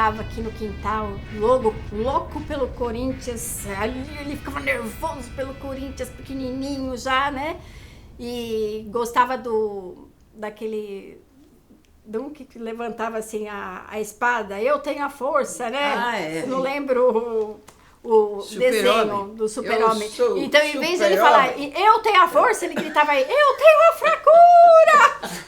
brincava aqui no quintal, louco pelo Corinthians. Ali ele ficava nervoso pelo Corinthians, pequenininho já, né? E gostava daquele... um que levantava assim a espada. Eu tenho a força, né? Eu não lembro o desenho do Super-Homem. Então, em vez de ele falar, eu tenho a força, ele gritava aí, eu tenho a fracura!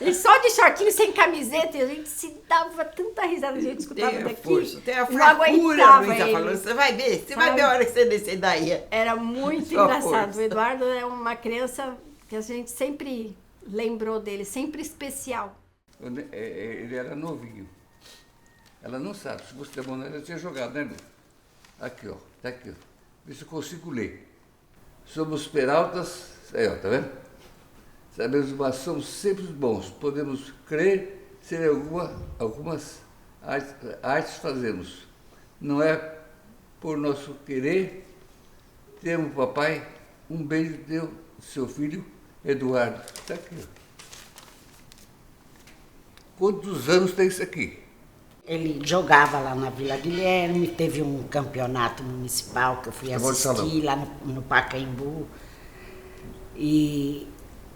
E só de shortinho, sem camiseta, e a gente se dava tanta risada, a gente escutava daqui. Força, tem a fracura, Luísa falando, você vai ver a hora que você descer daí. Era muito engraçado. O Eduardo é uma criança que a gente sempre lembrou dele, sempre especial. Ele era novinho. Ela não sabe, se você der mão nela, ela tinha jogado, né, Lu? Aqui, ó. Tá aqui, ó. Vê se eu consigo ler. Somos peraltas, aí, ó, tá vendo? Sabemos, mas somos sempre bons. Podemos crer, ser algumas artes fazemos. Não é por nosso querer. Temos, papai, um beijo deu seu filho, Eduardo. Tá aqui, ó. Quantos anos tem isso aqui? Ele jogava lá na Vila Guilherme, teve um campeonato municipal que eu fui assistir lá no Pacaembu. E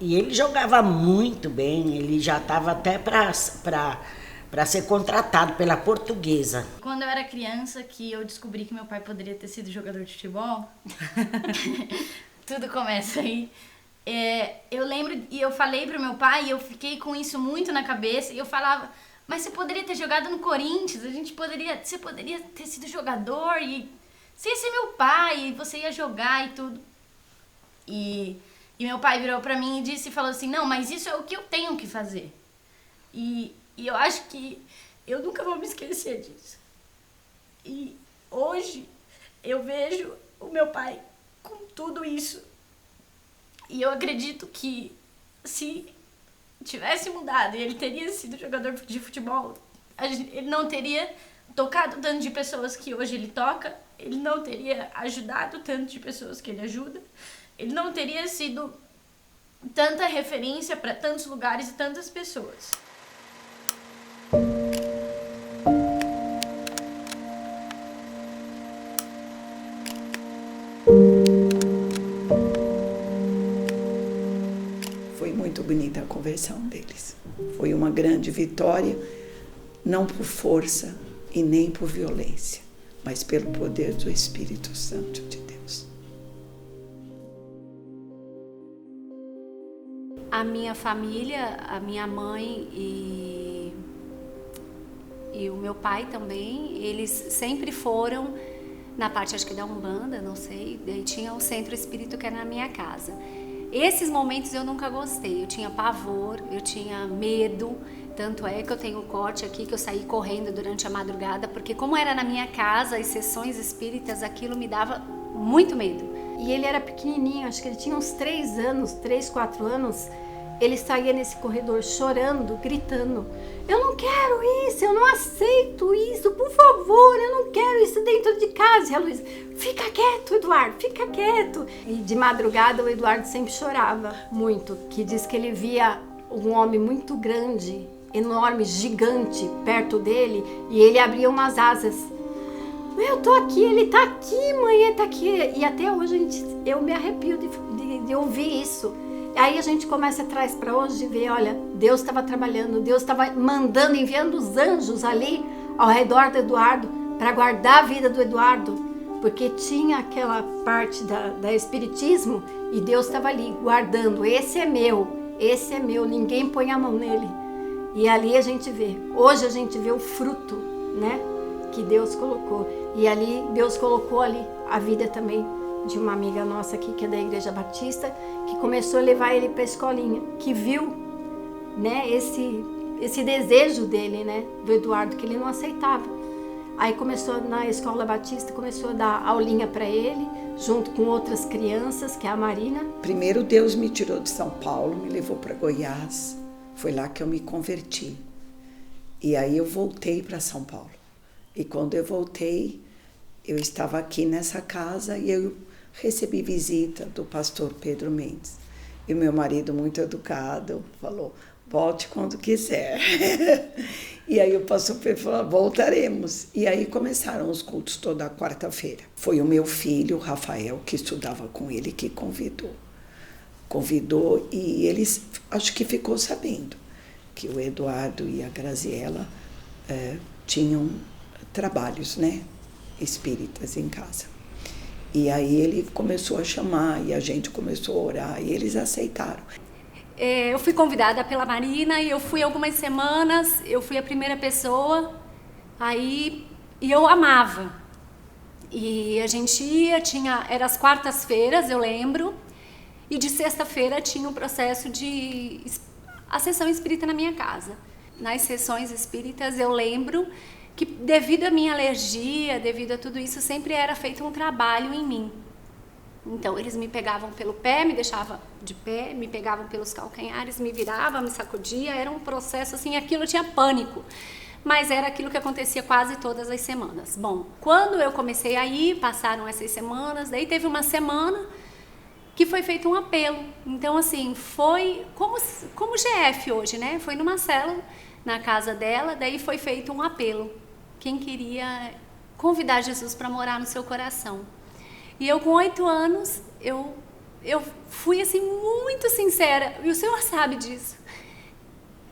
ele jogava muito bem, ele já estava até para ser contratado pela Portuguesa. Quando eu era criança, que eu descobri que meu pai poderia ter sido jogador de futebol, tudo começa aí. Eu lembro, e eu falei pro meu pai, e eu fiquei com isso muito na cabeça, e eu falava... Mas você poderia ter jogado no Corinthians, você poderia ter sido jogador e você ia ser meu pai, e você ia jogar e tudo. E meu pai virou pra mim e falou assim, não, mas isso é o que eu tenho que fazer. E eu acho que eu nunca vou me esquecer disso. E hoje eu vejo o meu pai com tudo isso. E eu acredito que se tivesse mudado e ele teria sido jogador de futebol, ele não teria tocado tanto de pessoas que hoje ele toca, ele não teria ajudado tanto de pessoas que ele ajuda, ele não teria sido tanta referência para tantos lugares e tantas pessoas. Muito bonita a conversão deles. Foi uma grande vitória, não por força e nem por violência, mas pelo poder do Espírito Santo de Deus. A minha família, a minha mãe e o meu pai também, eles sempre foram na parte, acho que da Umbanda, não sei, daí tinha o Centro Espírita que era na minha casa. Esses momentos eu nunca gostei, eu tinha pavor, eu tinha medo, tanto é que eu tenho um corte aqui que eu saí correndo durante a madrugada, porque como era na minha casa, as sessões espíritas, aquilo me dava muito medo. E ele era pequenininho, acho que ele tinha uns 3 anos, 3, 4 anos, ele saía nesse corredor chorando, gritando, eu não quero isso, eu não aceito isso, por favor, eu não quero isso dentro de casa. E a Luísa, fica quieto, Eduardo, fica quieto. E de madrugada o Eduardo sempre chorava muito, que diz que ele via um homem muito grande, enorme, gigante, perto dele, e ele abria umas asas. Eu tô aqui, ele tá aqui, mãe, ele tá aqui. E até hoje eu me arrepio de ouvir isso. Aí a gente começa a trás para hoje de ver, olha, Deus estava trabalhando, Deus estava mandando, enviando os anjos ali ao redor do Eduardo para guardar a vida do Eduardo, porque tinha aquela parte da espiritismo e Deus estava ali guardando, esse é meu, ninguém põe a mão nele. E ali a gente vê, hoje a gente vê o fruto, né, que Deus colocou. E ali, Deus colocou ali a vida também de uma amiga nossa aqui, que é da Igreja Batista, que começou a levar ele para a escolinha, que viu, né, esse desejo dele, né, do Eduardo, que ele não aceitava. Aí começou na Escola Batista, começou a dar aulinha para ele, junto com outras crianças, que é a Marina. Primeiro Deus me tirou de São Paulo, me levou para Goiás, foi lá que eu me converti. E aí eu voltei para São Paulo. E quando eu voltei, eu estava aqui nessa casa e eu recebi visita do pastor Pedro Mendes. E o meu marido, muito educado, falou, volte quando quiser. E aí o pastor Pedro falou, voltaremos. E aí começaram os cultos toda quarta-feira. Foi o meu filho, o Rafael, que estudava com ele, que convidou, e eles, acho que ficou sabendo que o Eduardo e a Graziela tinham trabalhos, né, espíritas em casa. E aí ele começou a chamar, e a gente começou a orar, e eles aceitaram. Eu fui convidada pela Marina e eu fui algumas semanas, eu fui a primeira pessoa, e eu amava. E a gente ia, era as quartas-feiras, eu lembro, e de sexta-feira tinha um processo a sessão espírita na minha casa. Nas sessões espíritas eu lembro que devido à minha alergia, devido a tudo isso, sempre era feito um trabalho em mim. Então eles me pegavam pelo pé, me deixavam de pé, me pegavam pelos calcanhares, me viravam, me sacudia, era um processo assim, aquilo eu tinha pânico. Mas era aquilo que acontecia quase todas as semanas. Bom, quando eu comecei a ir, passaram essas semanas, daí teve uma semana que foi feito um apelo. Então assim, foi como GF hoje, né? Foi numa célula, na casa dela, daí foi feito um apelo. Quem queria convidar Jesus para morar no seu coração. E eu com 8 anos, eu fui assim muito sincera, e o Senhor sabe disso.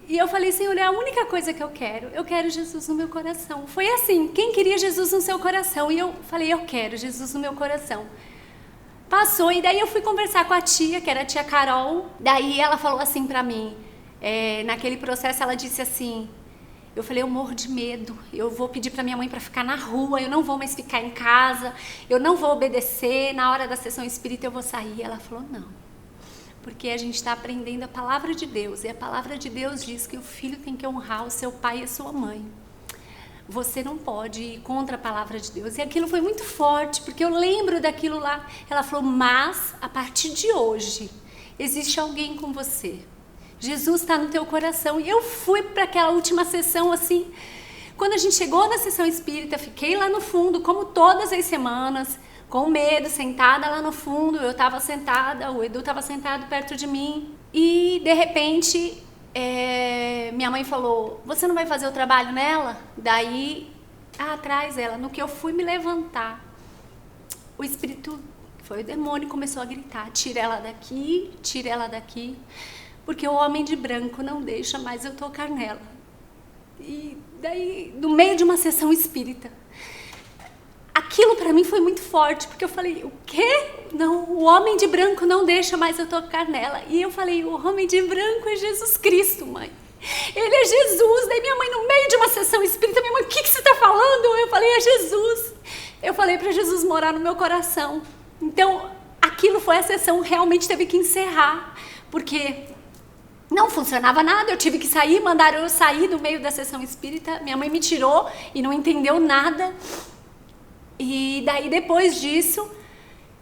E eu falei, Senhor, é a única coisa que eu quero Jesus no meu coração. Foi assim, quem queria Jesus no seu coração? E eu falei, eu quero Jesus no meu coração. Passou, e daí eu fui conversar com a tia, que era a tia Carol, daí ela falou assim pra mim, naquele processo ela disse assim, eu falei, eu morro de medo, eu vou pedir para minha mãe para ficar na rua, eu não vou mais ficar em casa, eu não vou obedecer, na hora da sessão espírita eu vou sair. Ela falou, não, porque a gente está aprendendo a palavra de Deus, e a palavra de Deus diz que o filho tem que honrar o seu pai e a sua mãe. Você não pode ir contra a palavra de Deus. E aquilo foi muito forte, porque eu lembro daquilo lá. Ela falou, mas a partir de hoje, existe alguém com você. Jesus está no teu coração. E eu fui para aquela última sessão assim. Quando a gente chegou na sessão espírita, fiquei lá no fundo, como todas as semanas, com medo, sentada lá no fundo. Eu estava sentada, o Edu estava sentado perto de mim. E, de repente, minha mãe falou, você não vai fazer o trabalho nela? Daí, atrás dela, no que eu fui me levantar, o espírito, foi o demônio, começou a gritar, tira ela daqui. Porque o homem de branco não deixa mais eu tocar nela. E daí, no meio de uma sessão espírita, aquilo para mim foi muito forte, porque eu falei, o quê? Não, o homem de branco não deixa mais eu tocar nela. E eu falei, o homem de branco é Jesus Cristo, mãe. Ele é Jesus. Daí minha mãe, no meio de uma sessão espírita, minha mãe, o que você está falando? Eu falei, é Jesus. Eu falei para Jesus morar no meu coração. Então, aquilo foi a sessão, realmente teve que encerrar, porque não funcionava nada, eu tive que sair, mandaram eu sair do meio da sessão espírita, minha mãe me tirou e não entendeu nada. E daí, depois disso,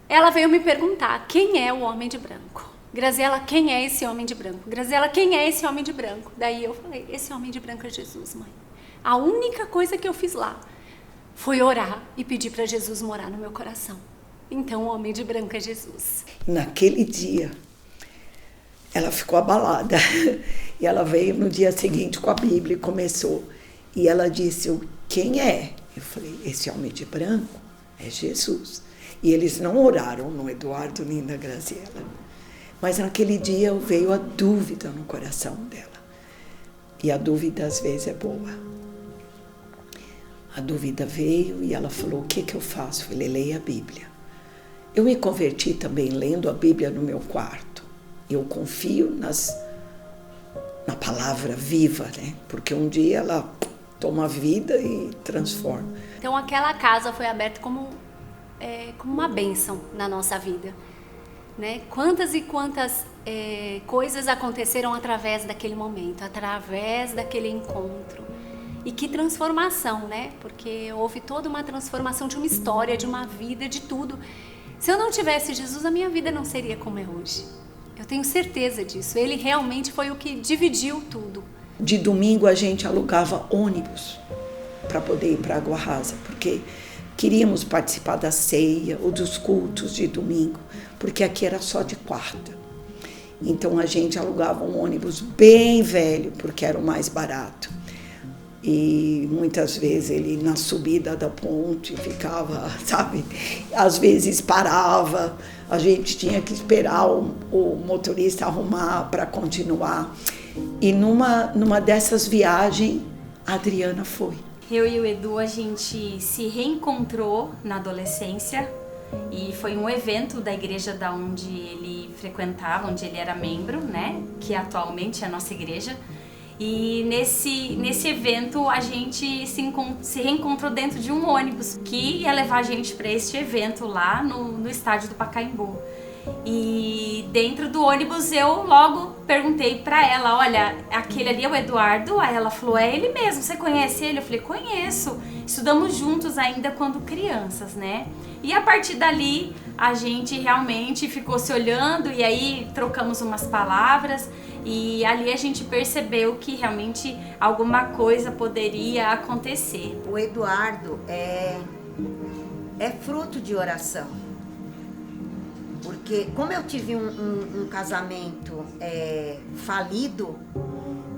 ela veio me perguntar, quem é o homem de branco? Graziela, quem é esse homem de branco? Graziela, quem é esse homem de branco? Daí eu falei, esse homem de branco é Jesus, mãe. A única coisa que eu fiz lá foi orar e pedir para Jesus morar no meu coração. Então, o homem de branco é Jesus. Naquele dia, ela ficou abalada. E ela veio no dia seguinte com a Bíblia e começou. E ela disse, quem é? Eu falei, esse homem de branco é Jesus. E eles não oraram no Eduardo nem na Graziela. Mas naquele dia veio a dúvida no coração dela. E a dúvida às vezes é boa. A dúvida veio e ela falou, o que eu faço? Eu falei, leia a Bíblia. Eu me converti também lendo a Bíblia no meu quarto. Eu confio na palavra viva, né? Porque um dia ela toma vida e transforma. Então aquela casa foi aberta como uma bênção na nossa vida, né? Quantas e quantas coisas aconteceram através daquele momento, através daquele encontro. E que transformação, né? Porque houve toda uma transformação de uma história, de uma vida, de tudo. Se eu não tivesse Jesus, a minha vida não seria como é hoje. Eu tenho certeza disso. Ele realmente foi o que dividiu tudo. De domingo a gente alugava ônibus para poder ir para Água Rasa, porque queríamos participar da ceia ou dos cultos de domingo, porque aqui era só de quarta. Então a gente alugava um ônibus bem velho, porque era o mais barato. E muitas vezes ele na subida da ponte ficava, sabe, às vezes parava, a gente tinha que esperar o motorista arrumar para continuar. E numa dessas viagens, a Adriana foi. Eu e o Edu, a gente se reencontrou na adolescência e foi um evento da igreja da onde ele frequentava, onde ele era membro, né, que atualmente é a nossa igreja. E nesse evento a gente se reencontrou dentro de um ônibus que ia levar a gente para este evento lá no estádio do Pacaembu. E dentro do ônibus eu logo perguntei para ela, olha, aquele ali é o Eduardo? Aí ela falou, é ele mesmo, você conhece ele? Eu falei, conheço, estudamos juntos ainda quando crianças, né? E a partir dali a gente realmente ficou se olhando e aí trocamos umas palavras e ali a gente percebeu que realmente alguma coisa poderia acontecer. O Eduardo é fruto de oração. Porque como eu tive um casamento falido,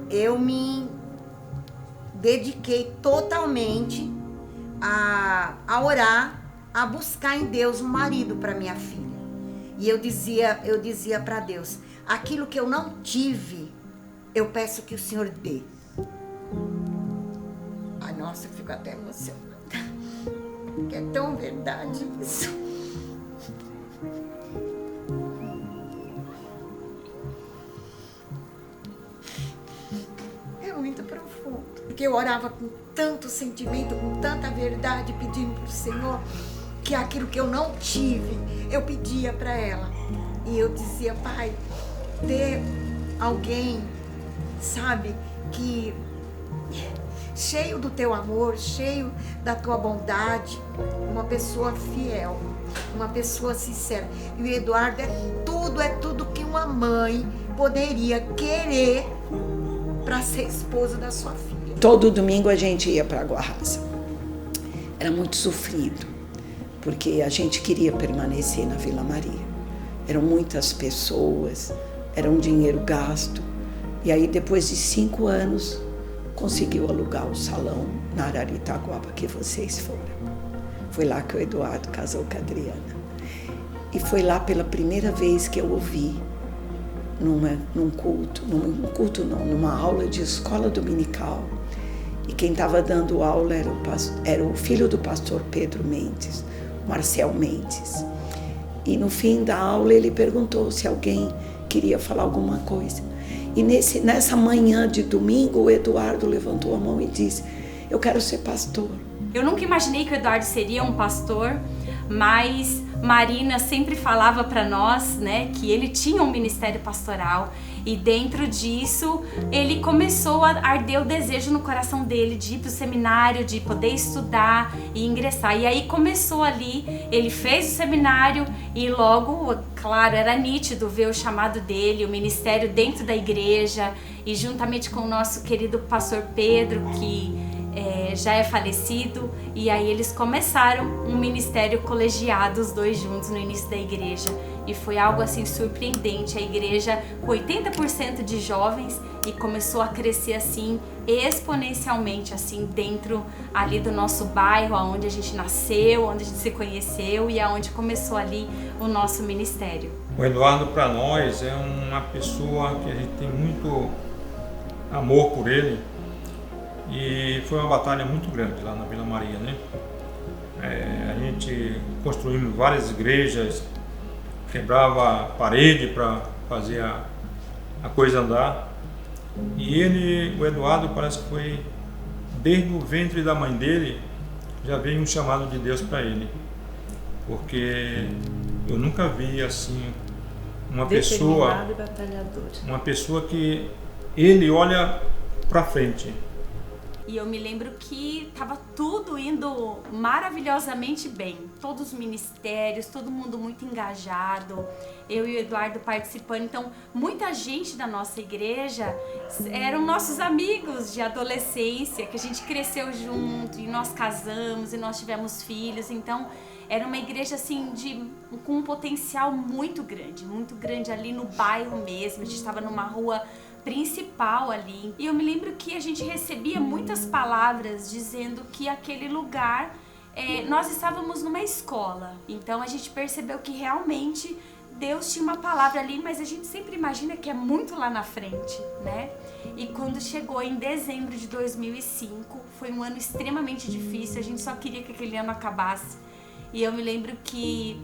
eu me dediquei totalmente a orar, a buscar em Deus um marido para minha filha. E eu dizia para Deus, aquilo que eu não tive, eu peço que o Senhor dê. Ai, nossa, eu fico até emocionada. Porque é tão verdade isso. Muito profundo, porque eu orava com tanto sentimento, com tanta verdade, pedindo para o Senhor que aquilo que eu não tive, eu pedia para ela. E eu dizia, Pai, dê alguém, sabe, que cheio do teu amor, cheio da tua bondade, uma pessoa fiel, uma pessoa sincera. E o Eduardo é tudo que uma mãe poderia querer para ser esposo da sua filha. Todo domingo a gente ia para Água Rasa. Era muito sofrido, porque a gente queria permanecer na Vila Maria. Eram muitas pessoas, era um dinheiro gasto. E aí, depois de 5 anos, conseguiu alugar o salão na Araritaguaba que vocês foram. Foi lá que o Eduardo casou com a Adriana. E foi lá pela primeira vez que eu ouvi numa aula de escola dominical. E quem estava dando aula era o filho do pastor Pedro Mendes, Marcel Mendes. E no fim da aula ele perguntou se alguém queria falar alguma coisa. E nessa manhã de domingo o Eduardo levantou a mão e disse, eu quero ser pastor. Eu nunca imaginei que o Eduardo seria um pastor, mas Marina sempre falava para nós, né, que ele tinha um ministério pastoral e dentro disso ele começou a arder o desejo no coração dele de ir para o seminário, de poder estudar e ingressar. E aí começou ali, ele fez o seminário e logo, claro, era nítido ver o chamado dele, o ministério dentro da igreja e juntamente com o nosso querido pastor Pedro, que já é falecido, e aí eles começaram um ministério colegiado, os dois juntos no início da igreja, e foi algo assim surpreendente, a igreja com 80% de jovens e começou a crescer assim exponencialmente assim dentro ali do nosso bairro, onde a gente nasceu, onde a gente se conheceu e aonde começou ali o nosso ministério. O Eduardo para nós é uma pessoa que a gente tem muito amor por ele. E foi uma batalha muito grande lá na Vila Maria, né? A gente construindo várias igrejas, quebrava a parede para fazer a coisa andar. E o Eduardo, parece que foi desde o ventre da mãe dele, já veio um chamado de Deus para ele. Porque eu nunca vi assim uma pessoa que ele olha para frente. E eu me lembro que estava tudo indo maravilhosamente bem. Todos os ministérios, todo mundo muito engajado. Eu e o Eduardo participando. Então, muita gente da nossa igreja eram nossos amigos de adolescência, que a gente cresceu junto e nós casamos e nós tivemos filhos. Então, era uma igreja assim com um potencial muito grande ali no bairro mesmo. A gente estava numa rua principal ali. E eu me lembro que a gente recebia muitas palavras dizendo que aquele lugar, nós estávamos numa escola. Então a gente percebeu que realmente Deus tinha uma palavra ali, mas a gente sempre imagina que é muito lá na frente, né? E quando chegou em dezembro de 2005, foi um ano extremamente difícil, a gente só queria que aquele ano acabasse. E eu me lembro que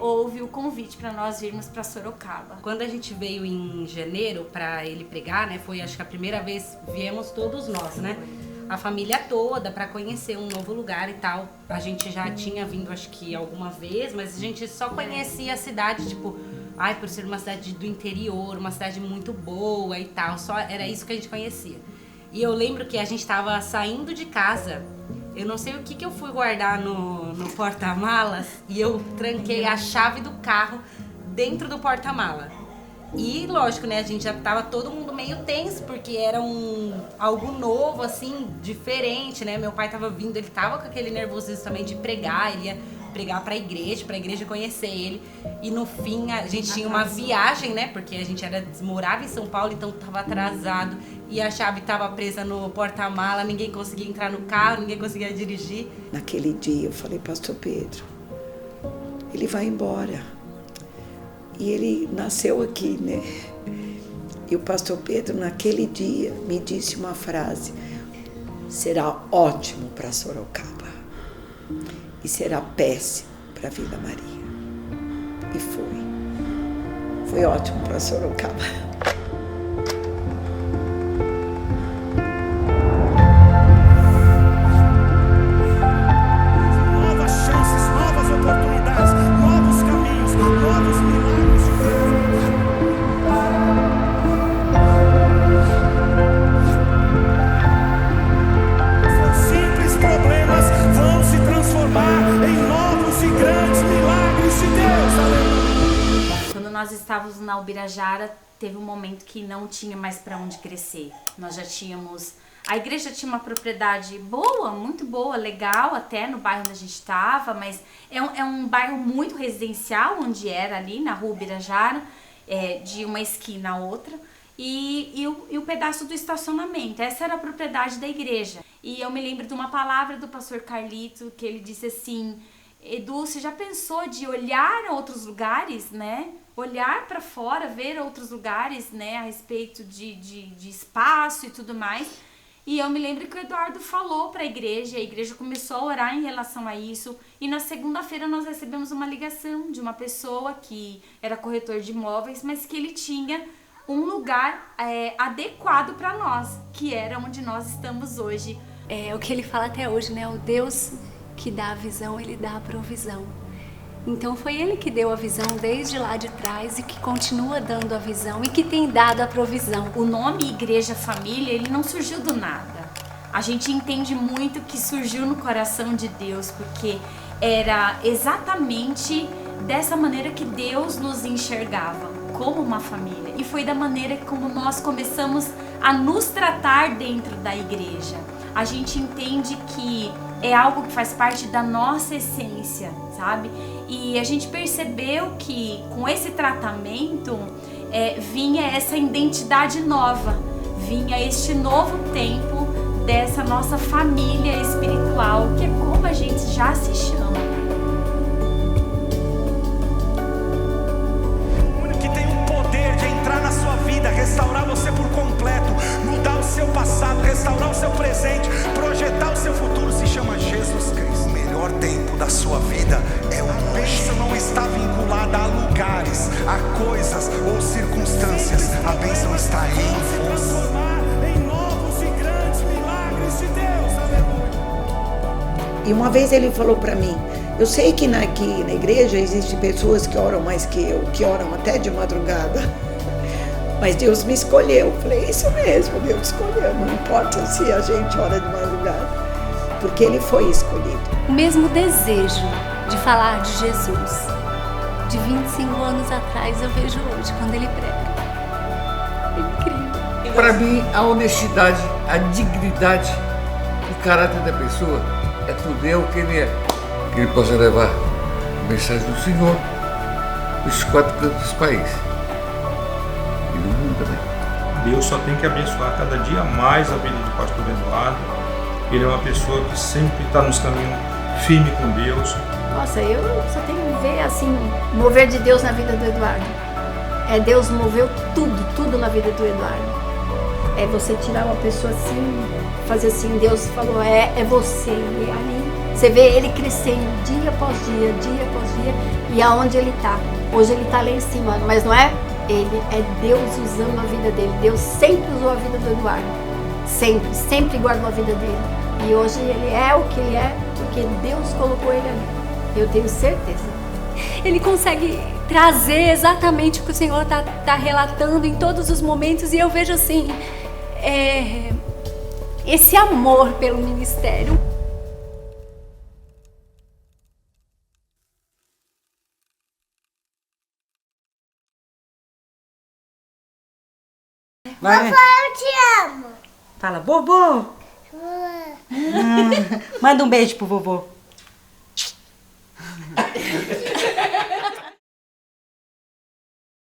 houve o convite para nós virmos para Sorocaba. Quando a gente veio em janeiro para ele pregar, né, foi acho que a primeira vez viemos todos nós, né, a família toda para conhecer um novo lugar e tal. A gente já tinha vindo acho que alguma vez, mas a gente só conhecia a cidade, tipo, por ser uma cidade do interior, uma cidade muito boa e tal, só era isso que a gente conhecia. E eu lembro que a gente estava saindo de casa. Eu não sei o que eu fui guardar no porta-malas e eu tranquei a chave do carro dentro do porta-mala. E lógico, né, a gente já tava todo mundo meio tenso, porque era algo novo, assim, diferente, né? Meu pai tava vindo, ele tava com aquele nervosismo também de pregar, ele ia pregar pra igreja conhecer ele. E no fim a gente tinha uma viagem, né? Porque a gente morava em São Paulo, então tava atrasado. E a chave tava presa no porta-mala, ninguém conseguia entrar no carro, ninguém conseguia dirigir. Naquele dia eu falei, pastor Pedro, ele vai embora. E ele nasceu aqui, né? E o pastor Pedro, naquele dia, me disse uma frase: será ótimo para Sorocaba e será péssimo para Vila Maria. E foi ótimo para Sorocaba. Nós estávamos na Ubirajara, teve um momento que não tinha mais para onde crescer. Nós já tínhamos... A igreja tinha uma propriedade boa, muito boa, legal até no bairro onde a gente estava, mas é um bairro muito residencial, onde era ali na rua Ubirajara, de uma esquina a outra, e o pedaço do estacionamento. Essa era a propriedade da igreja. E eu me lembro de uma palavra do pastor Carlito, que ele disse assim: Edu, você já pensou de olhar a outros lugares, né? Olhar para fora, ver outros lugares, né, a respeito de espaço e tudo mais. E eu me lembro que o Eduardo falou para a igreja começou a orar em relação a isso. E na segunda-feira nós recebemos uma ligação de uma pessoa que era corretor de imóveis, mas que ele tinha um lugar adequado para nós, que era onde nós estamos hoje. É o que ele fala até hoje, né? O Deus que dá a visão, ele dá a provisão. Então foi ele que deu a visão desde lá de trás e que continua dando a visão e que tem dado a provisão. O nome Igreja Família, ele não surgiu do nada. A gente entende muito que surgiu no coração de Deus, porque era exatamente dessa maneira que Deus nos enxergava, como uma família. E foi da maneira como nós começamos a nos tratar dentro da igreja. A gente entende que é algo que faz parte da nossa essência, sabe? E a gente percebeu que com esse tratamento vinha essa identidade nova, vinha este novo tempo dessa nossa família espiritual, que é como a gente já se chama. Que tem o poder de entrar na sua vida, restaurar você por completo, mudar o seu passado, restaurar o seu presente, projetar o seu futuro, se chama Jesus Cristo. O melhor tempo da sua vida é o hoje. A bênção não está vinculada a lugares, a coisas ou circunstâncias. A bênção está em você. Em novos e grandes milagres de Deus. Aleluia. E uma vez ele falou para mim: eu sei que aqui na igreja existem pessoas que oram mais que eu, que oram até de madrugada. Mas Deus me escolheu. Eu falei, isso mesmo, Deus escolheu. Não importa se a gente ora de madrugada. Porque ele foi escolhido. O mesmo desejo de falar de Jesus, de 25 anos atrás, eu vejo hoje, quando ele prega. É incrível. Para mim, a honestidade, a dignidade, o caráter da pessoa é tudo o que ele é. Que ele possa levar a mensagem do Senhor nos 4 cantos do país e no mundo também. Deus só tem que abençoar cada dia mais a vida do pastor Eduardo. Ele é uma pessoa que sempre está nos caminhos firme com Deus. Nossa, eu só tenho que ver assim, mover de Deus na vida do Eduardo. Deus moveu tudo na vida do Eduardo. É você tirar uma pessoa assim, fazer assim, Deus falou, é você. E ali você vê ele crescendo dia após dia, e aonde ele está. Hoje ele está lá em cima, mas não é ele, é Deus usando a vida dele. Deus sempre usou a vida do Eduardo. Sempre guardou a vida dele. E hoje ele é o que ele é, porque Deus colocou ele ali. Eu tenho certeza. Ele consegue trazer exatamente o que o Senhor está relatando em todos os momentos, e eu vejo assim, esse amor pelo ministério. Vai. Vovó, eu te amo. Fala, vovô. Manda um beijo pro vovô.